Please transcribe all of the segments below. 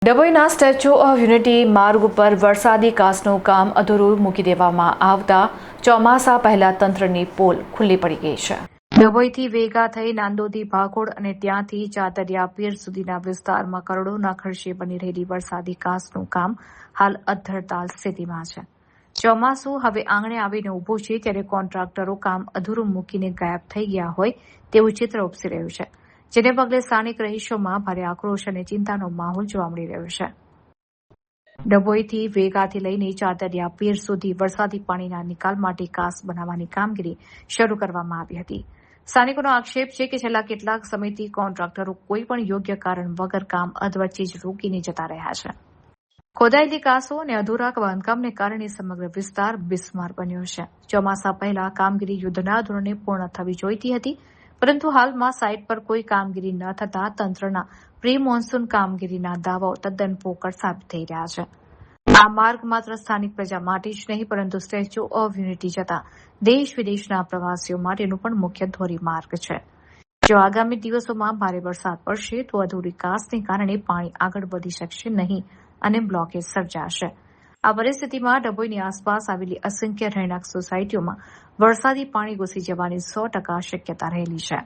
ડભોઈના statue of unity માર્ગ ઉપર વરસાદી કાસનું કામ અધૂરું મૂકી દેવામાં આવતા ચોમાસા પહેલા તંત્રની પોલ ખુલ્લી પડી ગઈ છે. ડભોઈથી વેગા થઈ નાંદોદી ભાગોળ અને ત્યાંથી ચાતરિયા પીર સુધીના વિસ્તારમાં કરોડોના ખર્ચે બની રહેલી વરસાદી કાસનું કામ હાલ અધ્ધરતાલ સ્થિતિમાં છે. ચોમાસું હવે આંગણે આવીને ઊભું છે ત્યારે કોન્ટ્રાક્ટરો કામ અધૂરું મૂકીને ગાયબ થઈ ગયા હોય તેવું ચિત્ર ઉપસી રહ્યું છે, જેને પગલે સ્થાનિક રહીશોમાં ભારે આક્રોશ અને ચિંતાનો માહોલ જોવા મળી રહ્યો છે. ડભોઈથી વેગાથી લઈને ચાતરિયા પીર સુધી વરસાદી પાણીના નિકાલ માટે કાસ બનાવવાની કામગીરી શરૂ કરવામાં આવી હતી. સ્થાનિકોનો આક્ષેપ છે કે છેલ્લા કેટલાક સમયથી કોન્ટ્રાક્ટરો કોઈ પણ યોગ્ય કારણ વગર કામ અધવચ્ચે જ રોકીને જતા રહ્યા છે. ખોદાયેલી કાસો અને અધૂરા બાંધકામને કારણે સમગ્ર વિસ્તાર બિસ્માર બન્યો છે. ચોમાસા પહેલા કામગીરી યુદ્ધના ધોરણે પૂર્ણ થવી જોઈતી હતી, પરંતુ હાલમાં સાઇટ પર કોઈ કામગીરી ન થતા તંત્રના પ્રી મોન્સૂન કામગીરીના દાવાઓ તદ્દન પોકળ સાબિત થઈ રહ્યા છે. આ માર્ગ માત્ર સ્થાનિક પ્રજા માટે જ નહીં પરંતુ સ્ટેચ્યુ ઓફ યુનિટી જતા દેશ વિદેશના પ્રવાસીઓ માટેનું પણ મુખ્ય ધોરીમાર્ગ છે. જો આગામી દિવસોમાં ભારે વરસાદ પડશે તો અધૂરી કાસને કારણે પાણી આગળ વધી શકશે નહીં અને બ્લોકેજ સર્જાશે. આ પરિસ્થિતિમાં ડભોઈની આસપાસ આવેલી અસંખ્ય રહેણાંક સોસાયટીઓમાં વરસાદી પાણી ઘૂસી જવાની 100% શક્યતા રહેલી છે.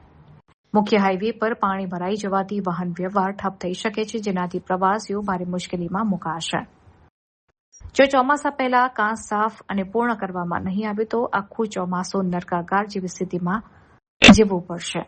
મુખ્ય હાઈવે પર પાણી ભરાઈ જવાથી વાહન વ્યવહાર ઠપ થઈ શકે છે, જેનાથી પ્રવાસીઓ ભારે મુશ્કેલીમાં મુકાશે. જો ચોમાસા પહેલા કાંસ સાફ અને પૂર્ણ કરવામાં નહીં આવે તો આખું ચોમાસું નરકાગાર જેવી સ્થિતિમાં જીવવું પડશે.